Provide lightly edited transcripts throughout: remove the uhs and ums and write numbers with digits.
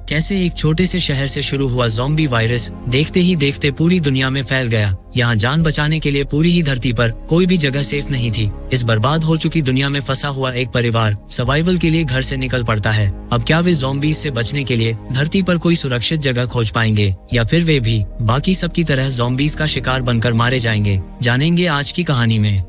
कैसे एक छोटे से शहर से शुरू हुआ ज़ॉम्बी वायरस देखते ही देखते पूरी दुनिया में फैल गया। यहाँ जान बचाने के लिए पूरी ही धरती पर कोई भी जगह सेफ नहीं थी। इस बर्बाद हो चुकी दुनिया में फंसा हुआ एक परिवार सर्वाइवल के लिए घर से निकल पड़ता है। अब क्या वे ज़ॉम्बीज से बचने के लिए धरती पर कोई सुरक्षित जगह खोज पाएंगे या फिर वे भी बाकी सबकी तरह ज़ॉम्बीज का शिकार बनकर मारे जाएंगे? जानेंगे आज की कहानी में।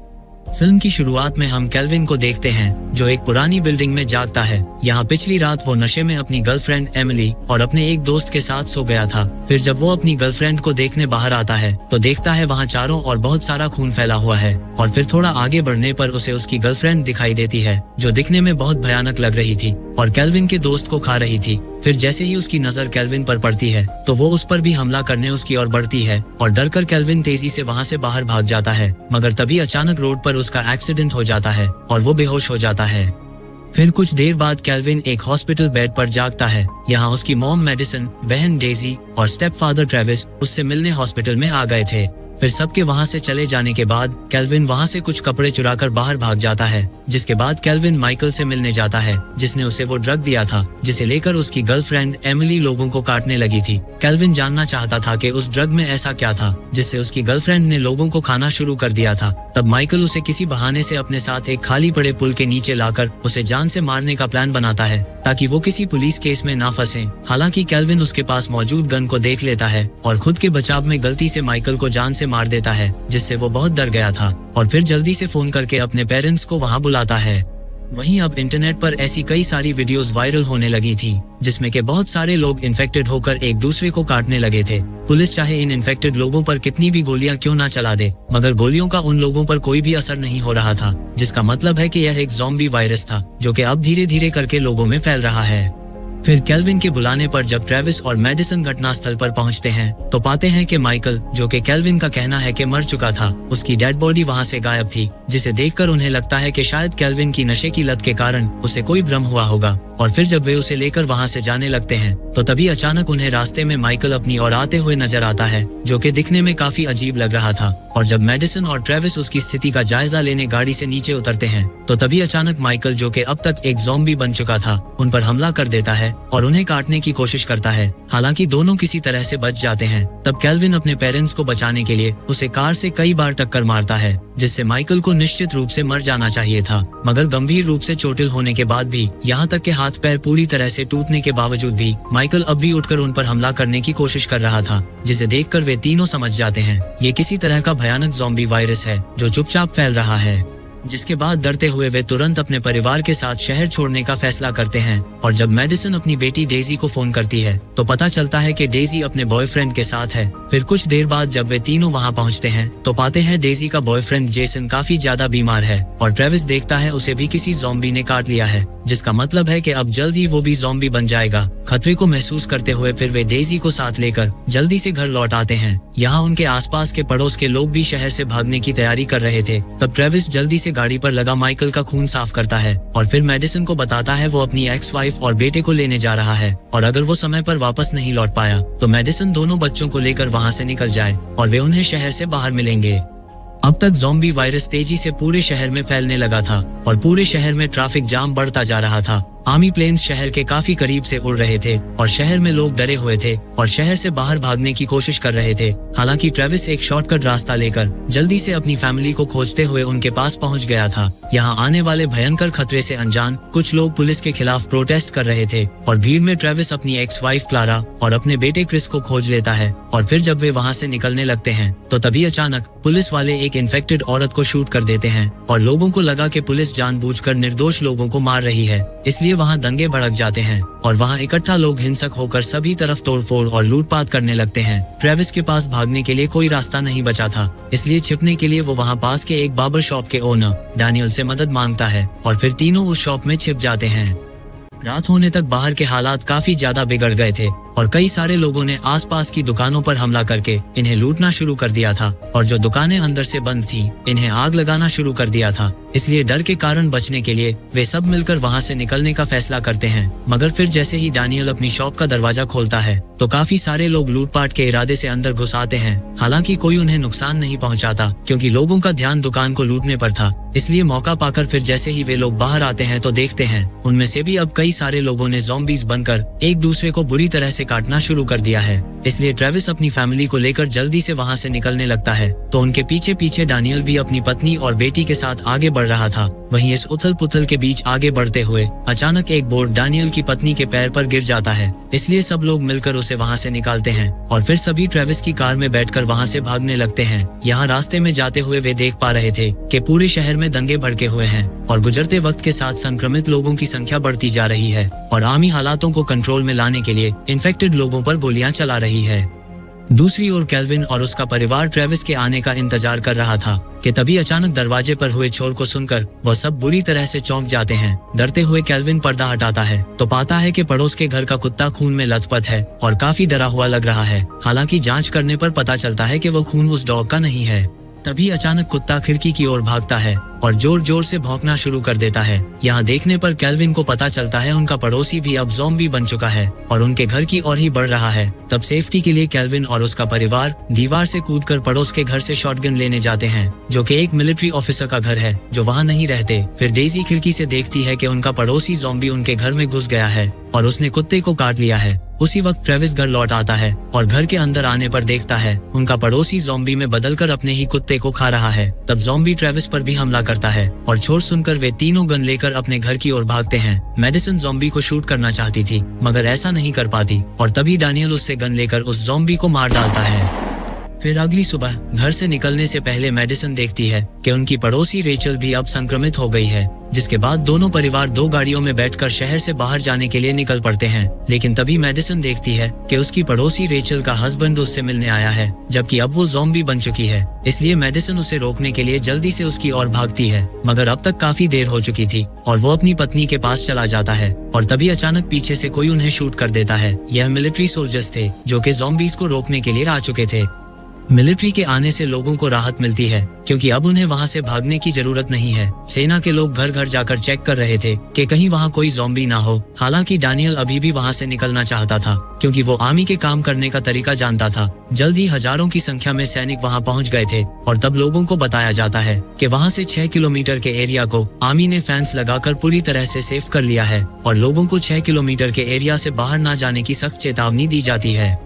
फिल्म की शुरुआत में हम केल्विन को देखते हैं जो एक पुरानी बिल्डिंग में जागता है। यहाँ पिछली रात वो नशे में अपनी गर्लफ्रेंड एमिली और अपने एक दोस्त के साथ सो गया था। फिर जब वो अपनी गर्लफ्रेंड को देखने बाहर आता है तो देखता है वहाँ चारों ओर बहुत सारा खून फैला हुआ है। और फिर थोड़ा आगे बढ़ने पर उसे उसकी गर्लफ्रेंड दिखाई देती है जो दिखने में बहुत भयानक लग रही थी और केल्विन के दोस्त को खा रही थी। फिर जैसे ही उसकी नजर केल्विन पर पड़ती है तो वो उस पर भी हमला करने उसकी ओर बढ़ती है और डरकर केल्विन तेजी से वहाँ से बाहर भाग जाता है। मगर तभी अचानक रोड पर उसका एक्सीडेंट हो जाता है और वो बेहोश हो जाता है। फिर कुछ देर बाद केल्विन एक हॉस्पिटल बेड पर जागता है। यहाँ उसकी मॉम मेडिसन, बहन डेजी और स्टेप फादर ट्रेविस उससे मिलने हॉस्पिटल में आ गए थे। फिर सबके वहाँ से चले जाने के बाद केल्विन वहाँ से कुछ कपड़े चुराकर बाहर भाग जाता है, जिसके बाद केल्विन माइकल से मिलने जाता है जिसने उसे वो ड्रग दिया था जिसे लेकर उसकी गर्लफ्रेंड एमिली लोगों को काटने लगी थी। केल्विन जानना चाहता था कि उस ड्रग में ऐसा क्या था जिससे उसकी गर्लफ्रेंड ने लोगों को खाना शुरू कर दिया था। तब माइकल उसे किसी बहाने से अपने साथ एक खाली पड़े पुल के नीचे लाकर उसे जान से मारने का प्लान बनाता है ताकि वो किसी पुलिस केस में ना फंसे। हालांकि केल्विन उसके पास मौजूद गन को देख लेता है और खुद के बचाव में गलती से माइकल को जान से मार देता है, जिससे वो बहुत डर गया था और फिर जल्दी से फोन करके अपने पेरेंट्स को वहां बुलाता है। वहीं अब इंटरनेट पर ऐसी कई सारी वीडियोस वायरल होने लगी थी जिसमें के बहुत सारे लोग इन्फेक्टेड होकर एक दूसरे को काटने लगे थे। पुलिस चाहे इन इन्फेक्टेड लोगों पर कितनी भी गोलियां क्यों ना चला दे, मगर गोलियों का उन लोगों पर कोई भी असर नहीं हो रहा था, जिसका मतलब है कि यह एक ज़ॉम्बी वायरस था जो कि अब धीरे धीरे करके लोगों में फैल रहा है। फिर केल्विन के बुलाने पर जब ट्रेविस और मेडिसन घटनास्थल पर पहुंचते हैं तो पाते हैं कि माइकल, जो कि केल्विन का कहना है कि मर चुका था, उसकी डेड बॉडी वहां से गायब थी, जिसे देखकर उन्हें लगता है कि शायद केल्विन की नशे की लत के कारण उसे कोई भ्रम हुआ होगा। और फिर जब वे उसे लेकर वहां से जाने लगते हैं तो तभी अचानक उन्हें रास्ते में माइकल अपनी ओर आते हुए नजर आता है जो कि दिखने में काफी अजीब लग रहा था। और जब मेडिसन और ट्रेविस उसकी स्थिति का जायजा लेने गाड़ी से नीचे उतरते हैं तो तभी अचानक माइकल, जो कि अब तक एक ज़ॉम्बी बन चुका था, उन पर हमला कर देता है और उन्हें काटने की कोशिश करता है। हालांकि दोनों किसी तरह से बच जाते हैं। तब केल्विन अपने पेरेंट्स को बचाने के लिए उसे कार से कई बार टक्कर मारता है, जिससे माइकल को निश्चित रूप से मर जाना चाहिए था। मगर गंभीर रूप से चोटिल होने के बाद भी, यहाँ तक के हाथ पैर पूरी तरह से टूटने के बावजूद भी, माइकल अब भी उठकर उन पर हमला करने की कोशिश कर रहा था, जिसे देखकर वे तीनों समझ जाते हैं ये किसी तरह का भयानक ज़ॉम्बी वायरस है जो चुपचाप फैल रहा है। जिसके बाद डरते हुए वे तुरंत अपने परिवार के साथ शहर छोड़ने का फैसला करते हैं। और जब मेडिसन अपनी बेटी डेजी को फोन करती है तो पता चलता है कि डेजी अपने बॉयफ्रेंड के साथ है। फिर कुछ देर बाद जब वे तीनों वहां पहुंचते हैं तो पाते हैं डेजी का बॉयफ्रेंड जेसन काफी ज्यादा बीमार है और ट्रेविस देखता है उसे भी किसी ज़ॉम्बी ने काट लिया है, जिसका मतलब है कि अब जल्द ही वो भी ज़ॉम्बी बन जाएगा। खतरे को महसूस करते हुए फिर वे डेजी को साथ लेकर जल्दी से घर लौट आते हैं। यहाँ उनके आसपास के पड़ोस के लोग भी शहर से भागने की तैयारी कर रहे थे। तब ट्रेविस जल्दी से गाड़ी पर लगा माइकल का खून साफ करता है और फिर मेडिसन को बताता है वो अपनी एक्स वाइफ और बेटे को लेने जा रहा है और अगर वो समय पर वापस नहीं लौट पाया तो मेडिसन दोनों बच्चों को लेकर वहाँ से निकल जाए और वे उन्हें शहर से बाहर मिलेंगे। अब तक ज़ॉम्बी वायरस तेजी से पूरे शहर में फैलने लगा था और पूरे शहर में ट्रैफिक जाम बढ़ता जा रहा था। आर्मी प्लेन्स शहर के काफी करीब से उड़ रहे थे और शहर में लोग डरे हुए थे और शहर से बाहर भागने की कोशिश कर रहे थे। हालांकि ट्रेविस एक शॉर्टकट रास्ता लेकर जल्दी से अपनी फैमिली को खोजते हुए उनके पास पहुंच गया था। यहाँ आने वाले भयंकर खतरे से अनजान कुछ लोग पुलिस के खिलाफ प्रोटेस्ट कर रहे थे और भीड़ में ट्रेविस अपनी एक्स वाइफ क्लारा और अपने बेटे क्रिस को खोज लेता है। और फिर जब वे वहाँ से निकलने लगते हैं तो तभी अचानक पुलिस वाले एक इन्फेक्टेड औरत को शूट कर देते हैं और लोगों को लगा कि पुलिस जानबूझकर निर्दोष लोगों को मार रही है, इसलिए वहाँ दंगे भड़क जाते हैं और वहाँ इकट्ठा लोग हिंसक होकर सभी तरफ तोड़फोड़ और लूटपाट करने लगते हैं। ट्रेविस के पास भागने के लिए कोई रास्ता नहीं बचा था, इसलिए छिपने के लिए वो वहाँ पास के एक बार्बर शॉप के ओनर डैनियल से मदद मांगता है और फिर तीनों उस शॉप में छिप जाते हैं। रात होने तक बाहर के हालात काफी ज्यादा बिगड़ गए थे और कई सारे लोगों ने आसपास की दुकानों पर हमला करके इन्हें लूटना शुरू कर दिया था और जो दुकानें अंदर से बंद थी इन्हें आग लगाना शुरू कर दिया था। इसलिए डर के कारण बचने के लिए वे सब मिलकर वहां से निकलने का फैसला करते हैं। मगर फिर जैसे ही डैनियल अपनी शॉप का दरवाजा खोलता है तो काफी सारे लोग लूटपाट के इरादे से अंदर घुस आते हैं। हालांकि कोई उन्हें नुकसान नहीं पहुंचाता क्योंकि लोगों का ध्यान दुकान को लूटने पर था। इसलिए मौका पाकर फिर जैसे ही वे लोग बाहर आते हैं तो देखते हैं उनमें से भी अब कई कई सारे लोगों ने ज़ॉम्बीज बनकर एक दूसरे को बुरी तरह से काटना शुरू कर दिया है। इसलिए ट्रेविस अपनी फैमिली को लेकर जल्दी से वहाँ से निकलने लगता है, तो उनके पीछे पीछे डैनियल भी अपनी पत्नी और बेटी के साथ आगे बढ़ रहा था। वहीं इस उथल पुथल के बीच आगे बढ़ते हुए अचानक एक बोर्ड डैनियल की पत्नी के पैर पर गिर जाता है, इसलिए सब लोग मिलकर उसे वहाँ से निकालते हैं और फिर सभी ट्रेविस की कार में बैठकर वहाँ से भागने लगते हैं। यहाँ रास्ते में जाते हुए वे देख पा रहे थे कि पूरे शहर में दंगे भड़के हुए हैं और गुजरते वक्त के साथ संक्रमित लोगों की संख्या बढ़ती जा रही है और आर्मी हालातों को कंट्रोल में लाने के लिए इन्फेक्टेड लोगों पर गोलियां चला रही है। दूसरी ओर केल्विन और उसका परिवार ट्रेविस के आने का इंतजार कर रहा था कि तभी अचानक दरवाजे पर हुए शोर को सुनकर वह सब बुरी तरह से चौंक जाते हैं। डरते हुए केल्विन पर्दा हटाता है तो पाता है कि पड़ोस के घर का कुत्ता खून में लथपथ है और काफी डरा हुआ लग रहा है। हालांकि जांच करने पर पता चलता है कि वो खून उस डॉग का नहीं है। तभी अचानक कुत्ता खिड़की की ओर भागता है और जोर जोर से भौंकना शुरू कर देता है। यहाँ देखने पर केल्विन को पता चलता है उनका पड़ोसी भी अब ज़ॉम्बी बन चुका है और उनके घर की ओर ही बढ़ रहा है। तब सेफ्टी के लिए केल्विन और उसका परिवार दीवार से कूदकर पड़ोस के घर से शॉटगन लेने जाते हैं, जो कि एक मिलिट्री ऑफिसर का घर है जो वहाँ नहीं रहते। फिर डेजी खिड़की से देखती है कि उनका पड़ोसी ज़ॉम्बी उनके घर में घुस गया है और उसने कुत्ते को काट लिया है। उसी वक्त ट्रेविस घर लौट आता है और घर के अंदर आने पर देखता है उनका पड़ोसी ज़ॉम्बी में बदलकर अपने ही कुत्ते को खा रहा है। तब ज़ॉम्बी ट्रेविस पर भी हमला करता है और शोर सुनकर वे तीनों गन लेकर अपने घर की ओर भागते हैं। मेडिसन ज़ॉम्बी को शूट करना चाहती थी मगर ऐसा नहीं कर पाती और तभी डैनियल उससे गन लेकर उस ज़ॉम्बी को मार डालता है। फिर अगली सुबह घर से निकलने से पहले मेडिसन देखती है कि उनकी पड़ोसी रेचल भी अब संक्रमित हो गई है, जिसके बाद दोनों परिवार 2 गाड़ियों में बैठकर शहर से बाहर जाने के लिए निकल पड़ते हैं। लेकिन तभी मेडिसन देखती है कि उसकी पड़ोसी रेचल का हस्बैंड उससे मिलने आया है, जबकि अब वो ज़ॉम्बी बन चुकी है। इसलिए मेडिसन उसे रोकने के लिए जल्दी से उसकी ओर भागती है, मगर अब तक काफी देर हो चुकी थी और वो अपनी पत्नी के पास चला जाता है और तभी अचानक पीछे से कोई उन्हें शूट कर देता है। यह मिलिट्री सोल्जर्स थे जो कि ज़ॉम्बीज को रोकने के लिए आ चुके थे। मिलिट्री के आने से लोगों को राहत मिलती है क्योंकि अब उन्हें वहां से भागने की जरूरत नहीं है। सेना के लोग घर घर जाकर चेक कर रहे थे कि कहीं वहां कोई ज़ॉम्बी ना हो। हालांकि डैनियल अभी भी वहां से निकलना चाहता था क्योंकि वो आर्मी के काम करने का तरीका जानता था। जल्द ही हजारों की संख्या में सैनिक वहां पहुंच गए थे और तब लोगों को बताया जाता है कि वहां से 6 किलोमीटर के एरिया को आर्मी ने फेंस लगाकर पूरी तरह से सेफ कर लिया है और लोगों को 6 किलोमीटर के एरिया से बाहर न जाने की सख्त चेतावनी दी जाती है।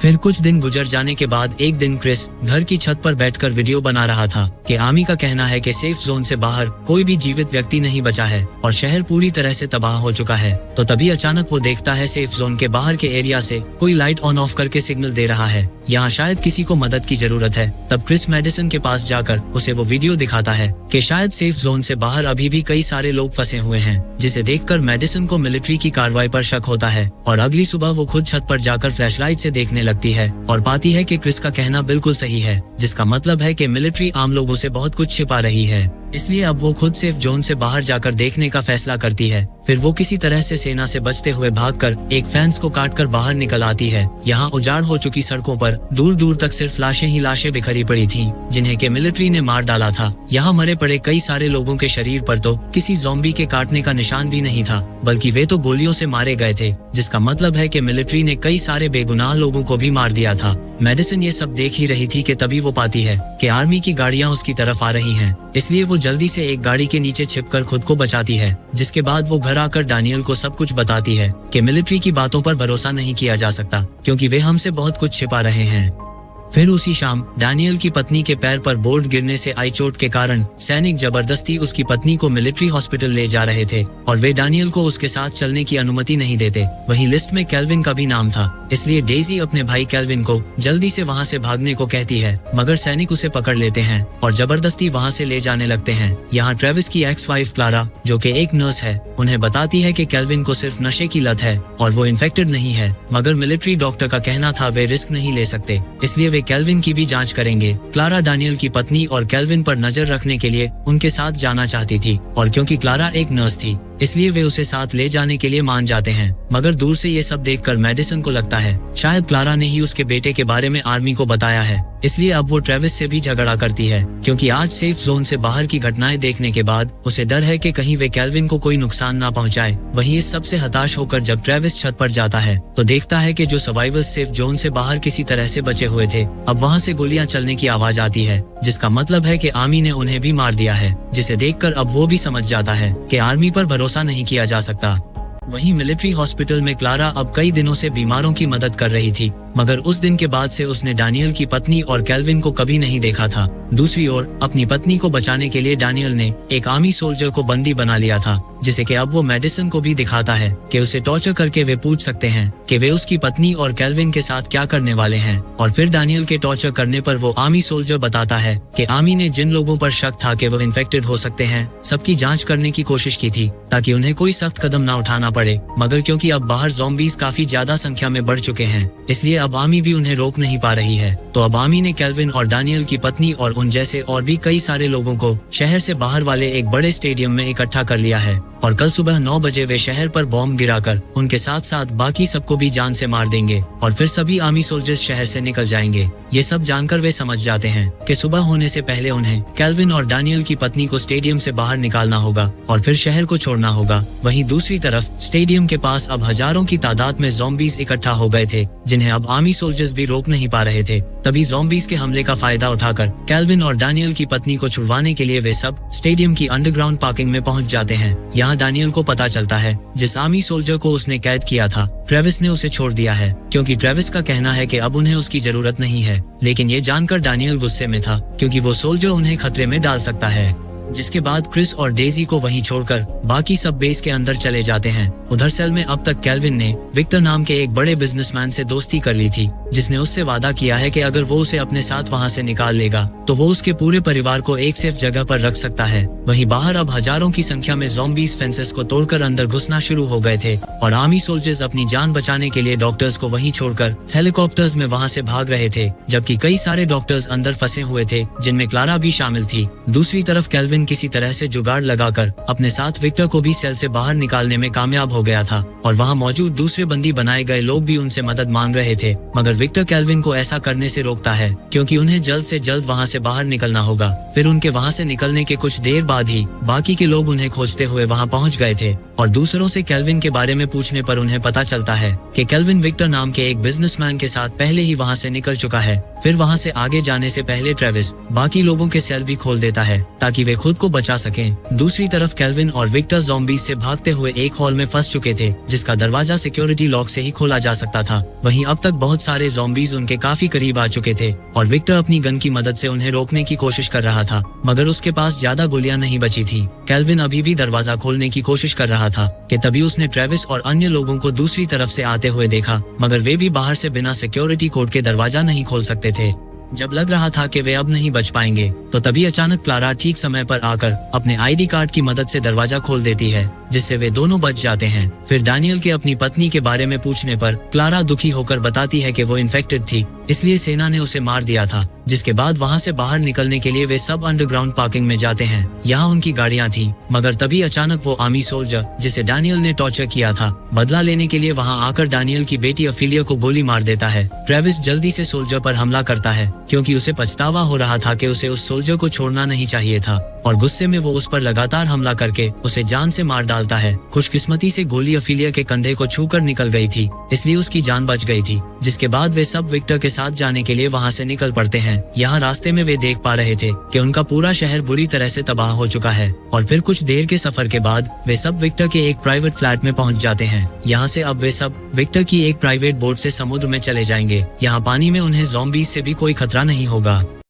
फिर कुछ दिन गुजर जाने के बाद एक दिन क्रिस घर की छत पर बैठकर वीडियो बना रहा था कि आर्मी का कहना है कि सेफ जोन से बाहर कोई भी जीवित व्यक्ति नहीं बचा है और शहर पूरी तरह से तबाह हो चुका है। तो तभी अचानक वो देखता है सेफ जोन के बाहर के एरिया से कोई लाइट ऑन ऑफ करके सिग्नल दे रहा है, यहाँ शायद किसी को मदद की जरूरत है। तब क्रिस मेडिसन के पास जाकर उसे वो वीडियो दिखाता है कि शायद सेफ जोन से बाहर अभी भी कई सारे लोग फंसे हुए हैं, जिसे देखकर मेडिसन को मिलिट्री की कार्रवाई पर शक होता है और अगली सुबह वो खुद छत पर जाकर फ्लैशलाइट से देखने लगती है और पाती है कि क्रिस का कहना बिल्कुल सही है, जिसका मतलब है कि मिलिट्री आम लोगों से बहुत कुछ छिपा रही है। इसलिए अब वो खुद सेफ जोन से बाहर जाकर देखने का फैसला करती है। फिर वो किसी तरह से सेना से बचते हुए भागकर एक फेंस को काटकर बाहर निकल आती है। यहाँ उजाड़ हो चुकी सड़कों पर दूर दूर तक सिर्फ लाशें ही लाशें बिखरी पड़ी थीं, जिन्हें के मिलिट्री ने मार डाला था। यहाँ मरे पड़े कई सारे लोगों के शरीर पर तो किसी ज़ॉम्बी के काटने का निशान भी नहीं था, बल्कि वे तो गोलियों से मारे गए थे, जिसका मतलब है कि मिलिट्री ने कई सारे बेगुनाह लोगों को भी मार दिया था। मेडिसन ये सब देख ही रही थी कि तभी वो पाती है कि आर्मी की गाड़ियां उसकी तरफ आ रही हैं। इसलिए वो जल्दी से एक गाड़ी के नीचे छिपकर खुद को बचाती है, जिसके बाद वो घर आकर डैनियल को सब कुछ बताती है कि मिलिट्री की बातों पर भरोसा नहीं किया जा सकता क्योंकि वे हमसे बहुत कुछ छिपा रहे हैं। फिर उसी शाम डैनियल की पत्नी के पैर पर बोर्ड गिरने से आई चोट के कारण सैनिक जबरदस्ती उसकी पत्नी को मिलिट्री हॉस्पिटल ले जा रहे थे और वे डैनियल को उसके साथ चलने की अनुमति नहीं देते। वहीं लिस्ट में केल्विन का भी नाम था, इसलिए डेजी अपने भाई केल्विन को जल्दी से वहां से भागने को कहती है, मगर सैनिक उसे पकड़ लेते हैं और जबरदस्ती वहां से ले जाने लगते हैं। यहाँ ट्रेविस की एक्स वाइफ क्लारा, जो कि एक नर्स है, उन्हें बताती है कि केल्विन को सिर्फ नशे की लत है और वो इन्फेक्टेड नहीं है, मगर मिलिट्री डॉक्टर का कहना था वे रिस्क नहीं ले सकते, इसलिए वे केल्विन की भी जांच करेंगे। क्लारा डैनियल की पत्नी और केल्विन पर नजर रखने के लिए उनके साथ जाना चाहती थी और क्योंकि क्लारा एक नर्स थी इसलिए वे उसे साथ ले जाने के लिए मान जाते हैं। मगर दूर से ये सब देखकर मेडिसन को लगता है शायद क्लारा ने ही उसके बेटे के बारे में आर्मी को बताया है, इसलिए अब वो ट्रेविस से भी झगड़ा करती है क्योंकि आज सेफ जोन से बाहर की घटनाएं देखने के बाद उसे डर है कि कहीं वे केल्विन को कोई नुकसान ना पहुंचाए। वहीं इस सब से हताश होकर जब ट्रेविस छत पर जाता है तो देखता है कि जो सर्वाइवर्स सेफ जोन से बाहर किसी तरह से बचे हुए थे, अब वहाँ से गोलियां चलने की आवाज आती है, जिसका मतलब है कि आर्मी ने उन्हें भी मार दिया है, जिसे देखकर अब वो भी समझ जाता है कि आर्मी पर भरोसा नहीं किया जा सकता। वहीं मिलिट्री हॉस्पिटल में क्लारा अब कई दिनों से बीमारों की मदद कर रही थी, मगर उस दिन के बाद से उसने डैनियल की पत्नी और केल्विन को कभी नहीं देखा था। दूसरी ओर अपनी पत्नी को बचाने के लिए डैनियल ने एक आर्मी सोल्जर को बंदी बना लिया था, जिसे कि अब वो मेडिसिन को भी दिखाता है कि उसे टॉर्चर करके वे पूछ सकते हैं कि वे उसकी पत्नी और केल्विन के साथ क्या करने वाले हैं। और फिर डैनियल के टॉर्चर करने पर वो आर्मी सोल्जर बताता है कि आर्मी ने जिन लोगों पर शक था कि वो इन्फेक्टेड हो सकते हैं, सबकी जांच करने की कोशिश की थी ताकि उन्हें कोई सख्त कदम न उठाना पड़े, मगर क्योंकि अब बाहर ज़ॉम्बीज काफी ज्यादा संख्या में बढ़ चुके हैं, इसलिए अब आर्मी भी उन्हें रोक नहीं पा रही है। तो अब आर्मी ने केल्विन और डैनियल की पत्नी और उन जैसे और भी कई सारे लोगों को शहर से बाहर वाले एक बड़े स्टेडियम में इकट्ठा कर लिया है और कल सुबह 9 बजे वे शहर पर बॉम्ब गिराकर उनके साथ साथ बाकी सबको भी जान से मार देंगे और फिर सभी आर्मी सोल्जर्स शहर से निकल जाएंगे। ये सब जानकर वे समझ जाते हैं कि सुबह होने से पहले उन्हें केल्विन और डैनियल की पत्नी को स्टेडियम से बाहर निकालना होगा और फिर शहर को छोड़ना होगा। वहीं दूसरी तरफ स्टेडियम के पास अब हजारों की तादाद में ज़ॉम्बीज इकट्ठा हो गए थे, जिन्हें अब आर्मी सोल्जर्स भी रोक नहीं पा रहे थे। तभी ज़ॉम्बीज के हमले का फायदा उठाकर केल्विन और डैनियल की पत्नी को छुड़वाने के लिए वे सब स्टेडियम की अंडरग्राउंड पार्किंग में पहुंच जाते हैं। यहाँ डैनियल को पता चलता है जिस आर्मी सोल्जर को उसने कैद किया था, ट्रेविस ने उसे छोड़ दिया है, क्योंकि ट्रेविस का कहना है कि अब उन्हें उसकी जरूरत नहीं है। लेकिन ये जानकर डैनियल गुस्से में था, क्योंकि वो सोल्जर उन्हें खतरे में डाल सकता है। जिसके बाद क्रिस और डेजी को वहीं छोड़कर बाकी सब बेस के अंदर चले जाते हैं। उधर सेल में अब तक केल्विन ने विक्टर नाम के एक बड़े बिजनेसमैन से दोस्ती कर ली थी, जिसने उससे वादा किया है कि अगर वो उसे अपने साथ वहां से निकाल लेगा तो वो उसके पूरे परिवार को एक सेफ जगह पर रख सकता है। वहीं बाहर अब हजारों की संख्या में ज़ॉम्बीज फेंसेस को तोड़कर अंदर घुसना शुरू हो गए थे और आर्मी सोल्जर्स अपनी जान बचाने के लिए डॉक्टर्स को वहीं छोड़कर हेलीकॉप्टर्स में वहां से भाग रहे थे, जबकि कई सारे डॉक्टर्स अंदर फंसे हुए थे, जिनमें क्लारा भी शामिल थी। दूसरी तरफ केल्विन किसी तरह से जुगाड़ लगाकर अपने साथ विक्टर को भी सेल से बाहर निकालने में कामयाब हो गया था और वहां मौजूद दूसरे बंदी बनाए गए लोग भी उनसे मदद मांग रहे थे, मगर विक्टर केल्विन को ऐसा करने से रोकता है, क्योंकि उन्हें जल्द से जल्द वहां से बाहर निकलना होगा। फिर उनके वहां से निकलने के कुछ देर बाद ही बाकी के लोग उन्हें खोजते हुए वहां पहुंच गए थे और दूसरों से केल्विन के बारे में पूछने पर उन्हें पता चलता है कि केल्विन विक्टर नाम के एक बिजनेसमैन के साथ पहले ही वहां से निकल चुका है। फिर वहां से आगे जाने से पहले ट्रेविस बाकी लोगों के सेल भी खोल देता है ताकि वे खुद को बचा सकें। दूसरी तरफ केल्विन और विक्टर ज़ॉम्बीज से भागते हुए एक हॉल में फंस चुके थे, जिसका दरवाजा सिक्योरिटी लॉक से ही खोला जा सकता था। वहीं अब तक बहुत सारे ज़ॉम्बीज उनके काफी करीब आ चुके थे और विक्टर अपनी गन की मदद से उन्हें रोकने की कोशिश कर रहा था, मगर उसके पास ज्यादा गोलियां नहीं बची थी। केल्विन अभी भी दरवाजा खोलने की कोशिश कर रहा था कि तभी उसने ट्रेविस और अन्य लोगों को दूसरी तरफ से आते हुए देखा, मगर वे भी बाहर से बिना सिक्योरिटी कोड के दरवाजा नहीं खोल सकते थे। जब लग रहा था कि वे अब नहीं बच पाएंगे, तो तभी अचानक क्लारा ठीक समय पर आकर अपने आईडी कार्ड की मदद से दरवाजा खोल देती है, जिससे वे दोनों बच जाते हैं। फिर डैनियल के अपनी पत्नी के बारे में पूछने पर क्लारा दुखी होकर बताती है कि वो इन्फेक्टेड थी, इसलिए सेना ने उसे मार दिया था। जिसके बाद वहां से बाहर निकलने के लिए वे सब अंडरग्राउंड पार्किंग में जाते हैं। यहाँ उनकी गाड़ियां थी, मगर तभी अचानक वो आर्मी सोल्जर जिसे डैनियल ने टॉर्चर किया था, बदला लेने के लिए वहां आकर डैनियल की बेटी अफीलिया को गोली मार देता है। ट्रेविस जल्दी से सोल्जर पर हमला करता है, क्योंकि उसे पछतावा हो रहा था कि उसे उस सोल्जर को छोड़ना नहीं चाहिए था, और गुस्से में वो उस पर लगातार हमला करके उसे जान से मार डालता है। खुशकिस्मती से गोली अफीलिया के कंधे को छूकर निकल गई थी, इसलिए उसकी जान बच गई थी। जिसके बाद वे सब विक्टर के साथ जाने के लिए वहां से निकल पड़ते हैं। यहाँ रास्ते में वे देख पा रहे थे कि उनका पूरा शहर बुरी तरह से तबाह हो चुका है, और फिर कुछ देर के सफर के बाद वे सब विक्टर के एक प्राइवेट फ्लैट में पहुंच जाते हैं। यहाँ से अब वे सब विक्टर की एक प्राइवेट बोट से समुद्र में चले जाएंगे। यहाँ पानी में उन्हें ज़ॉम्बीज से भी कोई खतरा नहीं होगा।